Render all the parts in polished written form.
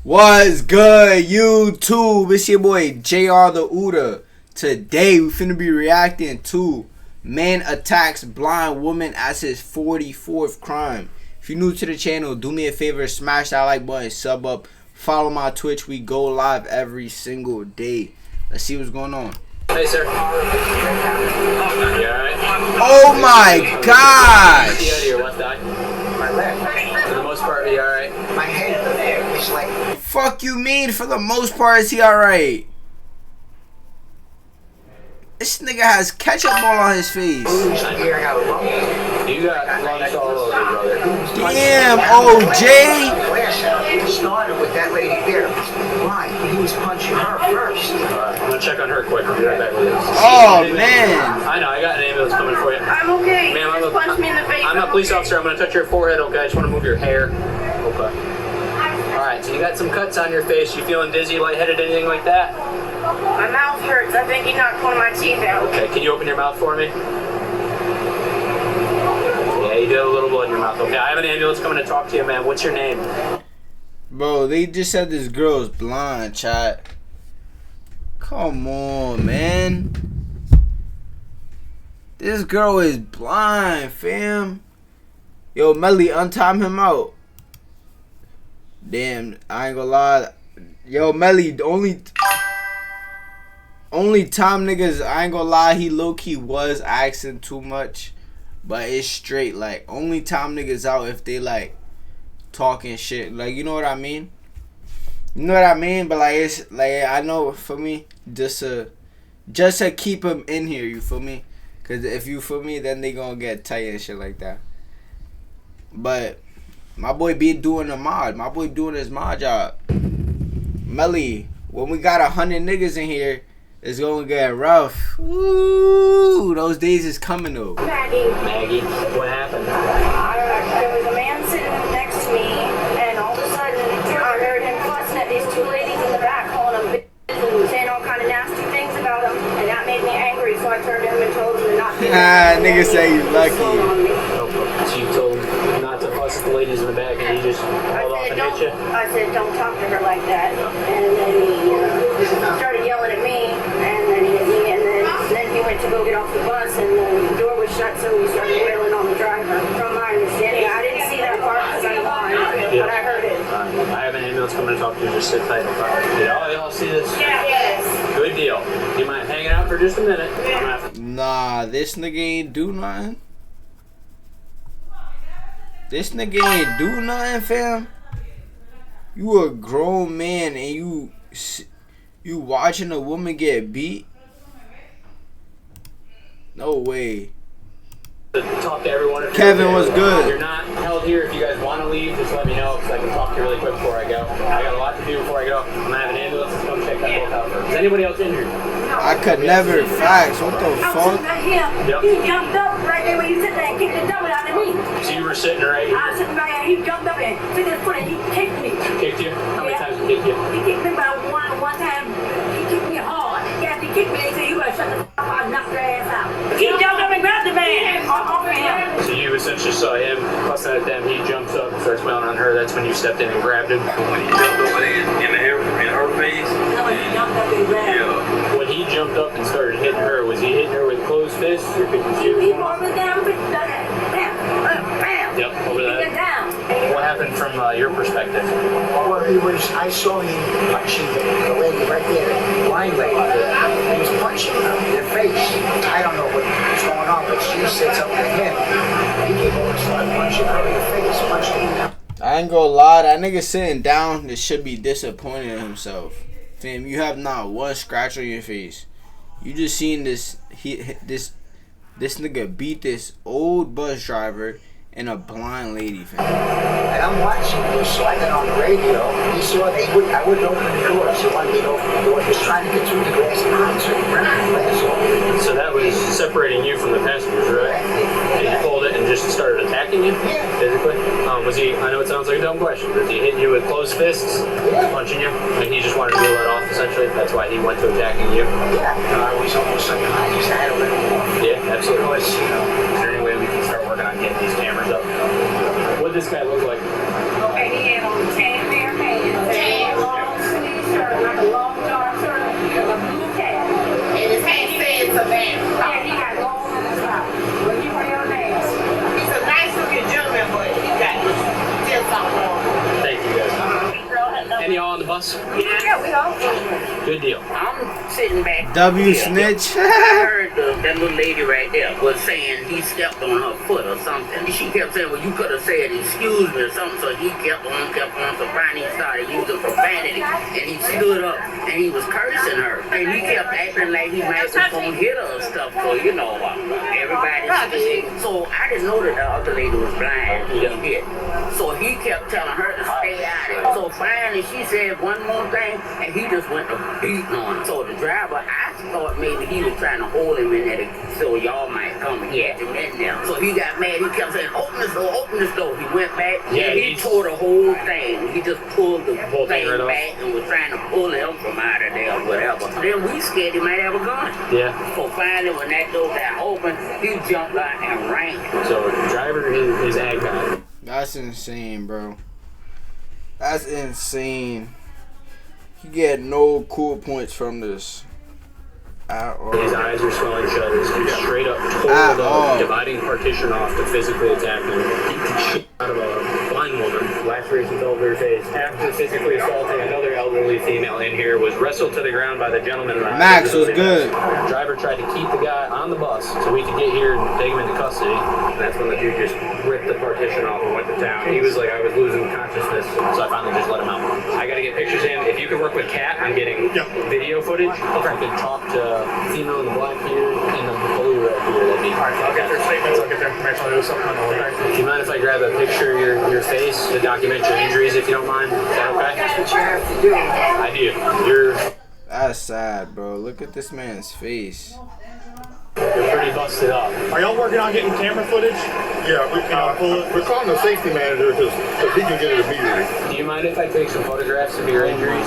What's good, YouTube? It's your boy JrTheOota. Today we finna be reacting to man attacks blind woman as his 44th crime. If you're new to the channel, do me a favor, smash that like button, sub up, follow my Twitch. We go live every single day. Let's see what's going on. Hey, sir. Oh my gosh! See out of your left eye? My left. For the most part, are you alright? My head is like... Fuck you mean for the most part is he alright? This nigga has ketchup all on his face. You got lungs all over, brother. Damn, OJ! It started with that lady there. Why? He was punching her first. Alright, I'm gonna check on her quick. I'll be right back with you. Oh man! I know, I got an ambulance coming for you. I'm okay. Ma'am, Just punch me in the face. I'm a police officer. I'm gonna touch your forehead, okay? I just wanna move your hair. Okay. Alright, so you got some cuts on your face. You feeling dizzy, lightheaded, anything like that? My mouth hurts. I think he knocked one of my teeth out. Okay, can you open your mouth for me? Yeah, you do have a little blood in your mouth. Okay, I have an ambulance coming to talk to you, man. What's your name? Bro, they just said this girl is blind, chat. Come on, man. This girl is blind, fam. Yo, Melly, untime him out. Damn, I ain't gonna lie. Yo, Melly, only time niggas, I ain't gonna lie, he low-key was asking too much. But it's straight, like, only time niggas out if they, like, talking shit. Like, you know what I mean? You know what I mean? But, like, it's, like, I know, for me, just to keep him in here, you feel me? Because if you feel me, then they gonna get tight and shit like that. But my boy be doing the mod. My boy doing his mod job. Melly, when we got 100 niggas in here, it's gonna get rough. Ooh, those days is coming though. Maggie, what happened? There was a man sitting next to me, and all of a sudden, I heard him fussing at these two ladies in the back, calling them bitches and saying all kind of nasty things about them, and that made me angry, so I turned to him and told him to not do that. Nigga say you lucky. So you told him not to fuss at the ladies in the back, and he just hauled off and hit you? I said, don't talk to her like that. And then he started yelling at me, and then he hit me, and then he went to go get off the bus, and the door was shut, so he started wailing on the driver. From my understanding, I didn't see that part because I'm blind, but I heard it. I have an ambulance coming to talk to you. Just sit tight. Did all y'all see this? Yes. Good deal. Do you mind hanging out for just a minute? Nah, this nigga ain't do nothing. This nigga ain't do nothing, fam. You a grown man and you watching a woman get beat? No way. Talk to everyone. Kevin was good. You're not held here. If you guys want to leave, just let me know because I can talk to you really quick before I go. I got a lot to do before I go. I'm gonna have an ambulance to come check that book out first. Is anybody else injured? I could never facts. What the fuck? Yep. He jumped up right there when you sit there and kicked the devil out of me. So you were sitting right here. I was sitting right here. He jumped up and took his foot and he kicked me. Kicked you? How many times he kicked you? He kicked me about one time. He kicked me hard. Yeah, he kicked me. They said, you better shut the f up. I knocked your ass out. He jumped up and grabbed the man. Off of him. So you essentially saw him fussing at them. He jumps up and starts wailing on her. That's when you stepped in and grabbed him. When he jumped over in her face. No, he jumped up and grabbed her. Yeah. When he jumped up and started hitting her, was he hitting her with closed fists or could you see? He brought me down. Bam. Yep, over He got that. down. What happened from your perspective? Well, I saw him punching the lady right there, the blind lady. He was punching her in the face. I don't know what was going on, but she said something to him. He came over and started punching her in the face, punching her. I ain't gonna lie, that nigga sitting down, this should be disappointed in himself. Fam, you have not one scratch on your face. You just seen this nigga beat this old bus driver and a blind lady, fam. And I'm watching this, so I got on the radio. He saw I wouldn't open the door, so I wanted to open the door. He was trying to get through the glass behind, so he grabbed the glass open. So that was separating you from the passengers, right? And he pulled it and just started attacking you, physically? Was he, I know it sounds like a dumb question, but was he hitting you with closed fists, punching you? And he just wanted to be let off, essentially? That's why he went to attacking you? Yeah, I was almost like, I just had to let him off. Yeah, absolutely. Because, you know, Is there any way we can start working on getting these cameras up? What did this guy look like? Okay, he had on tan, bare pants. Any y'all on the bus? Yeah, we all from Good deal. I'm sitting back. W here. snitch. I heard that little lady right there was saying he stepped on her foot or something. She kept saying, well, you could have said excuse me or something. So he kept on. So finally he started using profanity. And he stood up and he was cursing her. And he kept acting like he might was going to hit her or stuff. So, you know, everybody scared. So I didn't know that the other lady was blind. He hit. So he kept telling her to stay out of it. So finally she said one more thing and he just went to beating on her. So the driver, I thought maybe he was trying to hold him in there so y'all might come and get him in there. So he got mad. He kept saying, open this door, open this door. He went back and he tore the whole thing. He just pulled the whole thing right back and was trying to pull him from out of there or whatever. Then we scared he might have a gun. Yeah. So finally when that door got open, he jumped out and ran. So the driver is ag guy. That's insane, bro. That's insane. You get no cool points from this. At all. His eyes are swelling shut. He's straight up tore the dividing partition off to physically attack him. Beat the shit out of a blind woman. Lacerations all over her face. After physically assaulting another elderly female in here, was wrestled to the ground by the gentleman. Max was good. The driver tried to keep the guy on the bus so we could get here and take him into custody. And that's when the dude just ripped the partition off and went to town. He was like, I was losing consciousness, so I finally just let him out. I gotta get pictures in. If you could work with Kat on getting video footage, if I could talk to female in the black here and the blue right here, that'd be perfect. I'll get their statements, I'll get their information, I'll do something on the way. Do you mind if I grab a picture of your face to document your injuries, if you don't mind? Is that okay? That's what you have to do. I do. You're That's sad, bro. Look at this man's face. pretty busted up. Are y'all working on getting camera footage? Yeah, we're calling the safety manager because he can get it immediately. Do you mind if I take some photographs of your injuries?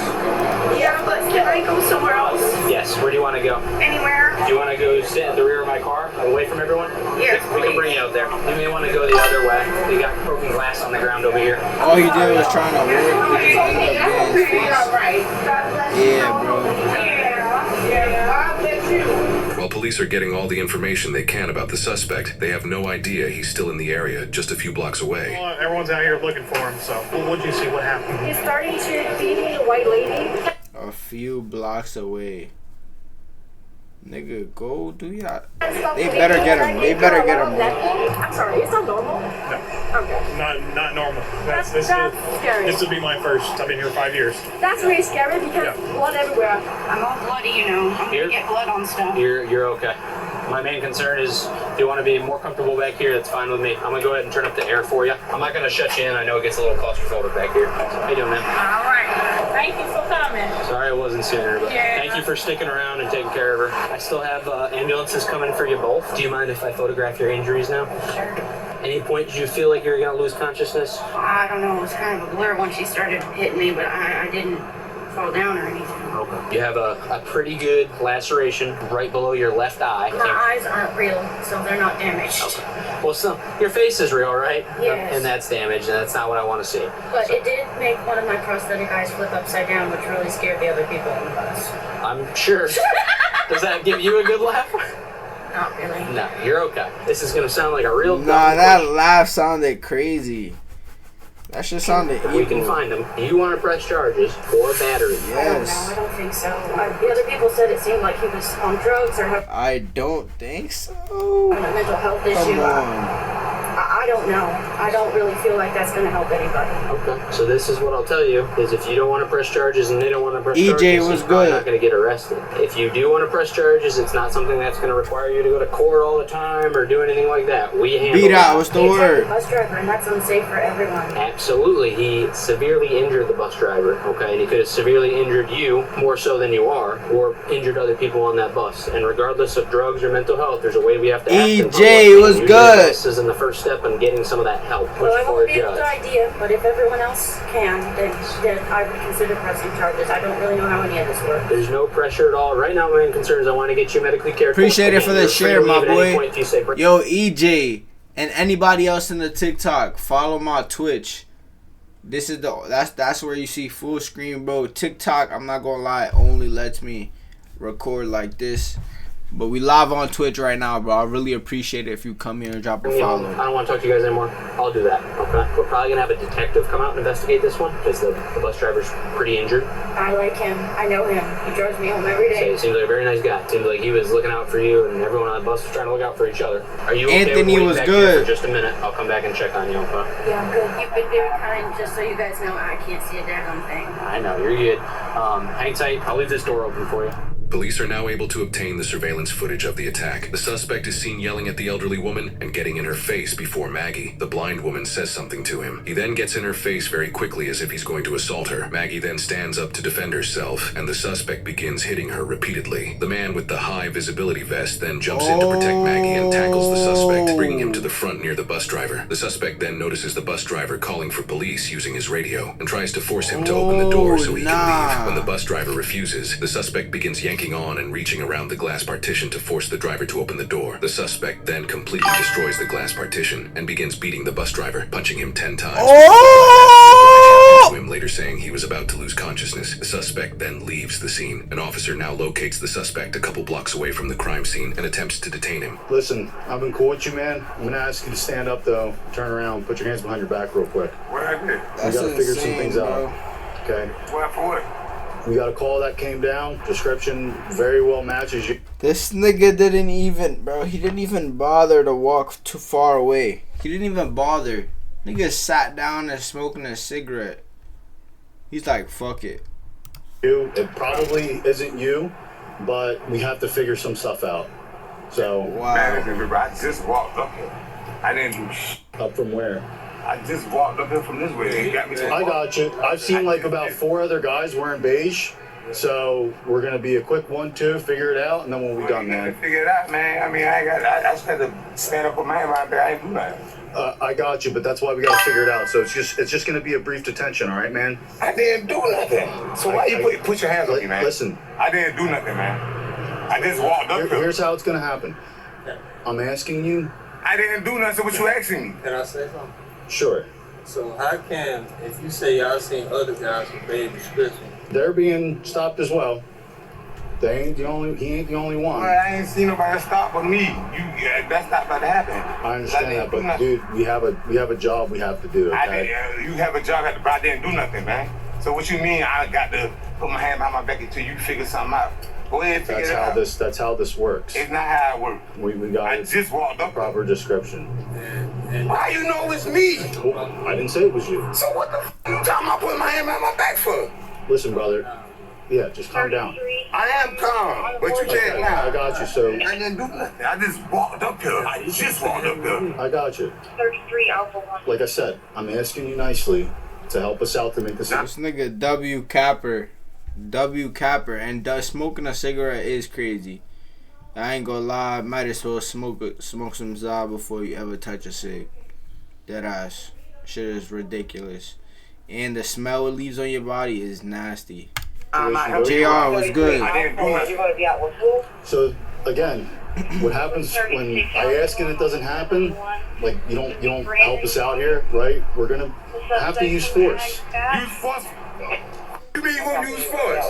Yeah, but can I go somewhere else? Yes. Where do you want to go? Anywhere? Do you want to go sit at the rear of my car, away from everyone? Yes, We can please. bring you out there. You may want to go the other way. We got broken glass on the ground over here. All he did was trying to work. He just ended up getting his face. Alright. Yeah, bro. Yeah, I bet you. While police are getting all the information they can about the suspect, they have no idea he's still in the area, just a few blocks away. Well, everyone's out here looking for him, so what'd you see? What happened? He's starting to beat me, the white lady. A few blocks away. Nigga, go do ya. They better get him. They better get him, bro. I'm sorry, it's not normal. No, Okay. not normal. That's scary. This will be my first. I've been here 5 years. That's really scary because Yeah. blood everywhere. I'm all bloody, you know. I'm Here? gonna get blood on stuff. You're okay. My main concern is if you want to be more comfortable back here, that's fine with me. I'm gonna go ahead and turn up the air for you. I'm not gonna shut you in. I know it gets a little claustrophobic back here. How you doing, man? All right. Thank you for coming. Sorry I wasn't sooner, but Yeah. thank you for sticking around and taking care of her. I still have ambulances coming for you both. Do you mind if I photograph your injuries now? Sure. Any point did you feel like you were gonna lose consciousness? I don't know. It was kind of a blur when she started hitting me, but I didn't fall down or anything. Okay. You have a pretty good laceration right below your left eye. My eyes aren't real, so they're not damaged. Well, your face is real, right? Yes. And that's damaged, and that's not what I want to see. But it did make one of my prosthetic eyes flip upside down, which really scared the other people on the bus. I'm sure. Does that give you a good laugh? Not really. No, you're okay. This is gonna sound like a real. Nah, that laugh sounded crazy. That shit sounded evil. We can find him. Do you want to press charges for battery? I don't know. Yes. I don't think so. The other people said it seemed like he was on drugs or had I don't think so. a mental health issue. Come on. I don't know. I don't really feel like that's going to help anybody. Okay. So this is what I'll tell you: is if you don't want to press charges and they don't want to press EJ charges, was you're probably good. not going to get arrested. If you do want to press charges, it's not something that's going to require you to go to court all the time or do anything like that. We handle Beat that. out. What's the He attacked word? the bus driver, and that's unsafe for everyone. Absolutely. He severely injured the bus driver, okay? And he could have severely injured you, more so than you are, or injured other people on that bus. And regardless of drugs or mental health, there's a way we have to act in public. EJ was Usually good. This is in the first step in getting some of that help. Well, I Push for won't a be able to judge. idea, but if everyone else can, then I would consider pressing charges. I don't really know how any of this works. There's no pressure at all. Right now, my main concern is I want to get you medically cared for. Appreciate it for the You're free to share, leave my at any boy. point if you say, "Bring-" Yo, EJ and anybody else in the TikTok, follow my Twitch. This is that's where you see full screen, bro. TikTok, I'm not gonna lie, only lets me record like this. But we live on Twitch right now, bro. I really appreciate it if you come here and drop a follow. I don't want to talk to you guys anymore. I'll do that. Okay. We're probably gonna have a detective come out and investigate this one because the bus driver's pretty injured. I like him. I know him. He drives me home every So day. he seems like a very nice guy. Seems like he was looking out for you, and everyone on the bus was trying to look out for each other. Are you okay Anthony with waiting was back good. here for just a minute? I'll come back and check on you. Okay. Yeah, I'm good. You've been very kind. Just so you guys know, I can't see a daggone thing. I know you're good. Hang tight. I'll leave this door open for you. Police are now able to obtain the surveillance footage of the attack. The suspect is seen yelling at the elderly woman and getting in her face before Maggie. The blind woman says something to him. He then gets in her face very quickly as if he's going to assault her. Maggie then stands up to defend herself, and the suspect begins hitting her repeatedly. The man with the high visibility vest then jumps in to protect Maggie and tackles the suspect, bringing him to the front near the bus driver. The suspect then notices the bus driver calling for police using his radio and tries to force him to open the door so he can leave. When the bus driver refuses, the suspect begins yanking on and reaching around the glass partition to force the driver to open the door. The suspect then completely destroys the glass partition and begins beating the bus driver, punching him 10 times. To him later saying he was about to lose consciousness. The suspect then leaves the scene. An officer now locates the suspect a couple blocks away from the crime scene and attempts to detain him. Listen, I've been cool with you, man. I'm gonna ask you to stand up though, turn around, put your hands behind your back real quick. What I did? We gotta figure some things out. Okay? What for what? We got a call that came down. Description very well matches you. This nigga didn't even, bro. He didn't even bother to walk too far away. He didn't even bother. Nigga sat down and smoking a cigarette. He's like, fuck it. It probably isn't you, but we have to figure some stuff out. So, wow. Man, I just walked up here. I didn't do shit. Up from where? I just walked up here from this way. They got me to I got you. I've seen like about 4 other guys wearing beige. So we're gonna be a quick 1-2, figure it out, and then we'll be done, man. Figure it out, man. I mean, I just had to stand up with my hand right there. I ain't do nothing. I got you, but that's why we gotta figure it out. So it's just gonna be a brief detention, all right, man? I didn't do nothing. So why you put your hands on me, man? Listen. I didn't do nothing, man. I just walked up here. Here's how it's gonna happen. I'm asking you. I didn't do nothing. So what you asking me? Can I say something? Sure. So how can, if you say y'all seen other guys with bad description, they're being stopped as well. They ain't the only. He ain't the only one. Well, I ain't seen nobody stop with me. That's not about to happen. I understand that, but dude, we have a job we have to do. Okay? You have a job, but I didn't do nothing, man. So what you mean? I got to put my hand behind my back until you figure something out. Go ahead, and figure it out. That's how this works. It's not how it works. We got. I just walked up. Proper description. Why you know it's me? I didn't say it was you. So what the f you talking about putting my hand behind my back for? Listen, brother. Yeah, just calm down. I am calm, but you can't now. I got you. So I didn't do nothing. I just walked up here. I just walked up here. I got you. 33 Alpha 1. Like I said, I'm asking you nicely to help us out to make this. This nigga W Capper, and smoking a cigarette is crazy. I ain't gonna lie, might as well smoke some Za before you ever touch a cig. Dead ass. Shit is ridiculous. And the smell it leaves on your body is nasty. JR was good. So again, what happens when I ask and it doesn't happen? Like you don't help us out here, right? We're gonna have to use force. Use force? You mean you won't use force?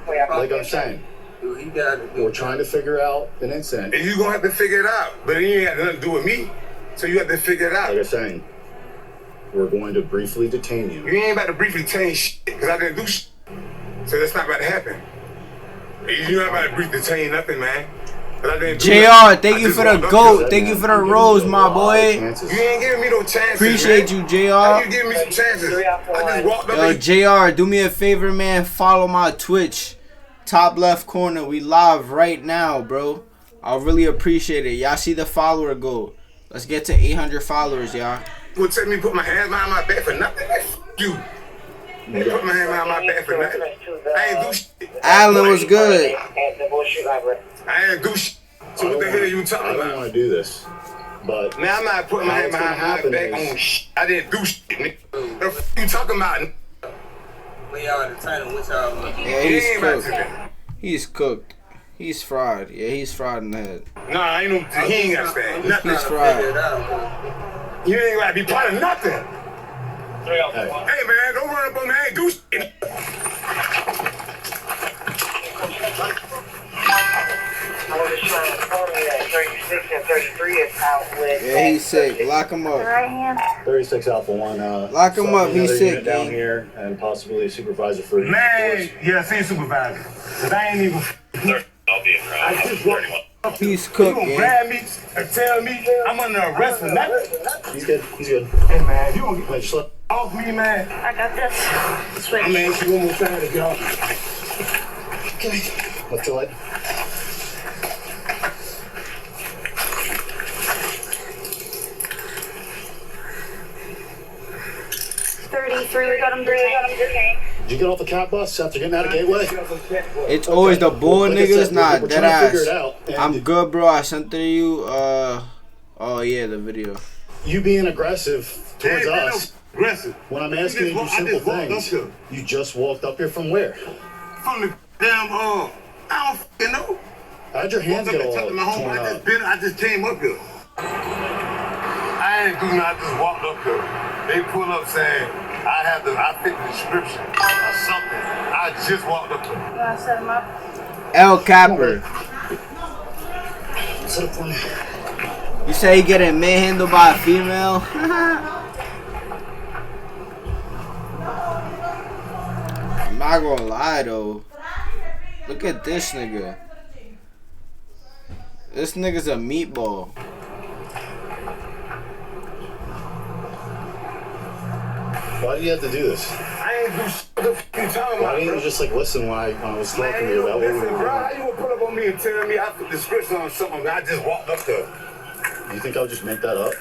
Like I'm saying, we're trying to figure out an incident. And you're gonna have to figure it out, but it ain't got nothing to do with me. So you have to figure it out. Like I'm saying, we're going to briefly detain you. You ain't about to briefly detain shit, because I didn't do shit. So that's not about to happen. You're not about to briefly detain nothing, man. JR, thank you for the GOAT. Thank you for the rose, my boy. You ain't giving me no chances. Appreciate you, JR. How you giving me some chances? I just walked up. Yo, JR, do me a favor, man. Follow my Twitch. Top left corner. We live right now, bro. I really appreciate it. Y'all see the follower goal. Let's get to 800 followers, y'all. Would take me put my hands behind my back for nothing? You. Put my hand behind my back for nothing. I ain't do shit. Alan was good. I ain't do shit. So what the hell are you talking about? I don't want to do this, but man, I'm not putting my hand behind my back on shit. I didn't do shit, nigga. What the f you talking about? Yeah, he's cooked. He's cooked. He's fried. Yeah, he's fried in the head. Nah, he ain't got to stand. Nothing. He's fried. You ain't got to be part of nothing. Hey man, don't run up on me. I ain't do shit. prescription 33 is out with. Yeah, he's sick. Lock him up. Right hand. 36 Alpha 1. Lock him up. He's another sick, unit down gang. here and possibly a supervisor for you. Man, yeah, see supervisor. Cause I ain't even. I'll be around. I just walked. He's You cooked, gonna gang. grab me and tell me I'm under arrest for nothing? He's good. He's good. Hey man, you gonna Wait, just let. get off me, man? I got this. Switch. I'm gonna ask you one more time to get off. Okay. Left your leg. We got him detained. Did you get off the cat bus after getting out of Gateway? It's always the bull Like I niggas. said, Nah, we're dead trying to figure ass. it out, and I'm good, bro. I sent it to you. Oh yeah, the video. You being aggressive towards Hey, man, us. aggressive. When I'm asking you to do I simple just walked things, up here. you just walked up here from where? From the damn I don't fucking know. How'd your hands Walked get up all and took my home. torn up? I just came up here. I ain't do not just walked up here. They pulled up saying I fit the description or something. I just walked up here. You wanna set him up? El Capper. Set up for me. You say he getting manhandled by a female? I'm not gonna lie though. Look at this nigga. This nigga's a meatball. Why do you have to do this? I ain't do shit. What the fuck you talking Why about, didn't bro? you just like listen when I was talking to Man, you about what we listen, were bro, how doing? you gonna pull up on me and tell me I put the description on something? I just walked up there. You think I would just make that up?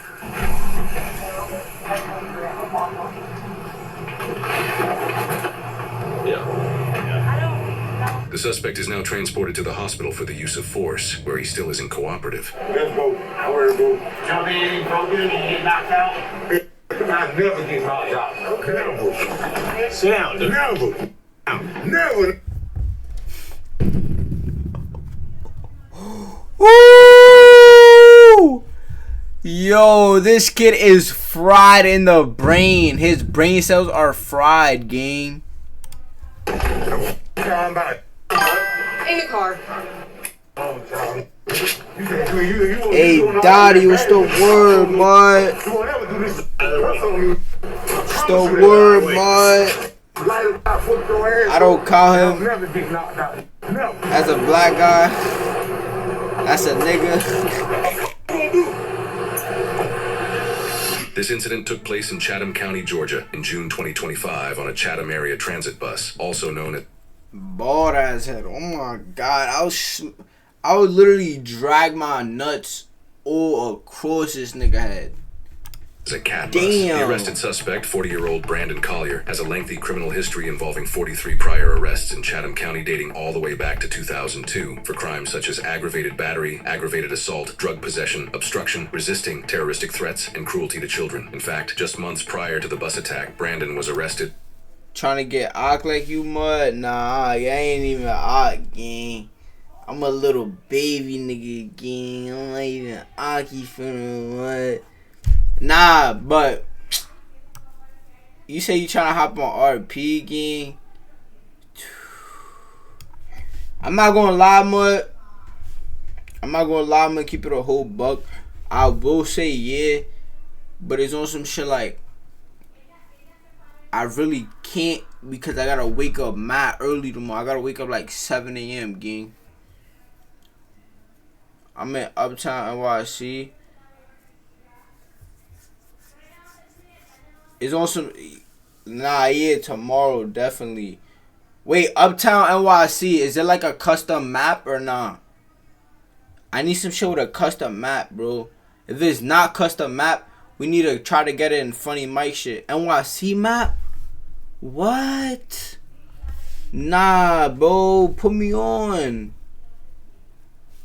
The suspect is now transported to the hospital for the use of force, where he still isn't cooperative. Let's go. Where go? Jump in, broke in, and get knocked out. I never get knocked out. Okay. Never. Sit down. Never. Never. Woo! Yo, this kid is fried in the brain. His brain cells are fried, gang. Talking about. In the car. Hey, Dottie, what's the word, bud? You won't ever do this. What's on you? What's the word, bud? I don't call him Never get knocked out. Never. as a black guy. That's a nigga. This incident took place in Chatham County, Georgia, in June 2025 on a Chatham area transit bus, also known as Bald ass head. Oh my god. I would literally drag my nuts all across this nigga head. a cat bus. Damn. The arrested suspect, 40-year-old Brandon Collier, has a lengthy criminal history involving 43 prior arrests in Chatham County dating all the way back to 2002 for crimes such as aggravated battery, aggravated assault, drug possession, obstruction, resisting, terroristic threats, and cruelty to children. In fact, just months prior to the bus attack, Brandon was arrested. Trying to get ock like you, mud? Nah, I ain't even ock, gang. I'm a little baby nigga, gang. I'm not even ocky for what? Nah, but you say you trying to hop on RP, gang. I'm not gonna lie, mud. I'm gonna keep it a whole buck. I will say yeah, but it's on some shit like I really can't because I gotta wake up mad early tomorrow. I gotta wake up like 7 a.m. gang. I'm in Uptown NYC. It's on some. Nah, yeah, tomorrow definitely. Wait, Uptown NYC, is it like a custom map or nah? I need some shit with a custom map, bro. If it's not custom map, we need to try to get it in Funny Mike shit. NYC map? What? Nah, bro, put me on.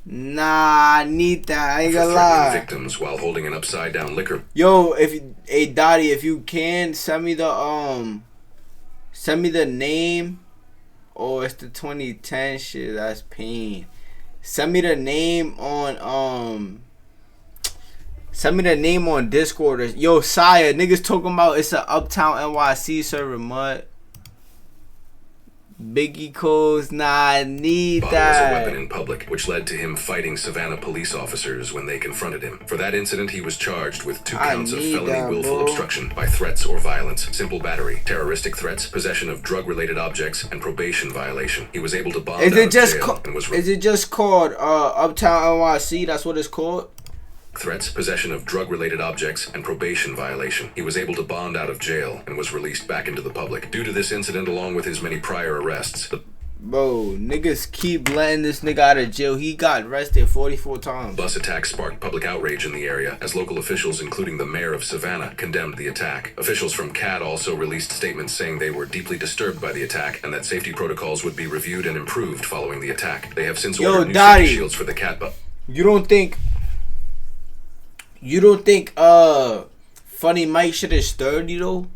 Nah, I need that. I ain't gonna lie. Victims while holding an upside-down liquor. Yo, hey Dottie, if you can send me the name. Oh, it's the 2010 shit. That's pain. Send me the name on Discord. Yo, Saya, niggas talking about it's a Uptown NYC server, mud. Biggie Coles, nah, I need bottle as a that. weapon in public, which led to him fighting Savannah police officers when they confronted him. For that incident, he was charged with 2 counts of felony willful obstruction by threats or violence, simple battery, terroristic threats, possession of drug-related objects, and probation violation. He was able to bond out of jail and was is it just called Uptown NYC? That's what it's called? threats, possession of drug-related objects, and probation violation. He was able to bond out of jail and was released back into the public. Due to this incident, along with his many prior arrests, bro, niggas keep letting this nigga out of jail. He got arrested 44 times. Bus attack sparked public outrage in the area as local officials, including the mayor of Savannah, condemned the attack. Officials from CAD also released statements saying they were deeply disturbed by the attack and that safety protocols would be reviewed and improved following the attack. They have since ordered new safety shields for the CAD bus. You don't think Funny Mike should have stirred you though?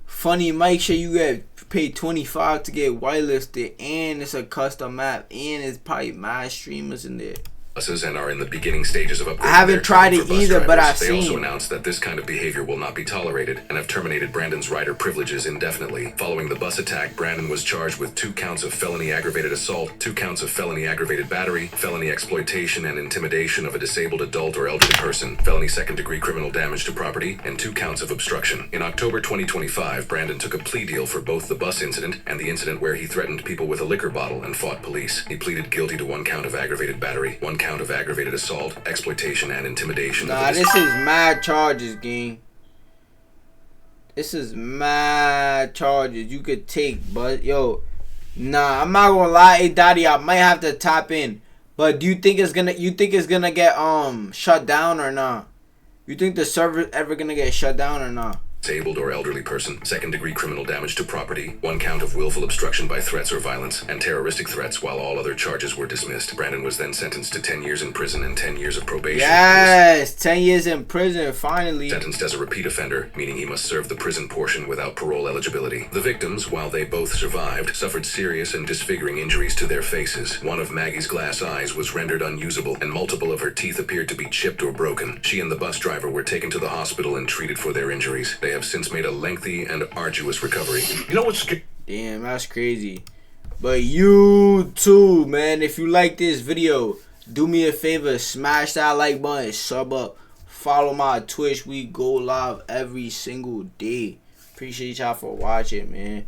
Funny Mike should you get paid $25 to get whitelisted, and it's a custom map, and it's probably mad streamers in there. Buses and are in the beginning stages of upgrading. I haven't tried it either, but I've seen. They also announced that this kind of behavior will not be tolerated and have terminated Brandon's rider privileges indefinitely. Following the bus attack, Brandon was charged with 2 counts of felony aggravated assault, 2 counts of felony aggravated battery, felony exploitation and intimidation of a disabled adult or elderly person, felony second-degree criminal damage to property, and 2 counts of obstruction. In October 2025, Brandon took a plea deal for both the bus incident and the incident where he threatened people with a liquor bottle and fought police. He pleaded guilty to 1 count of aggravated battery, 1 count of aggravated assault, exploitation, and intimidation. Nah, this is mad charges, gang. This is mad charges you could take, but yo, nah, I'm not gonna lie, hey Daddy, I might have to tap in. But do you think it's gonna get shut down or not? You think the server ever gonna get shut down or not? Disabled or elderly person, second-degree criminal damage to property, 1 count of willful obstruction by threats or violence, and terroristic threats, while all other charges were dismissed. Brandon was then sentenced to 10 years in prison and 10 years of probation. Yes, 10 years in prison, finally. Sentenced as a repeat offender, meaning he must serve the prison portion without parole eligibility. The victims, while they both survived, suffered serious and disfiguring injuries to their faces. One of Maggie's glass eyes was rendered unusable, and multiple of her teeth appeared to be chipped or broken. She and the bus driver were taken to the hospital and treated for their injuries. They have since made a lengthy and arduous recovery. You know what's damn, that's crazy. But you too, man. If you like this video, do me a favor, smash that like button, sub up, follow my Twitch. We go live every single day. Appreciate y'all for watching, man.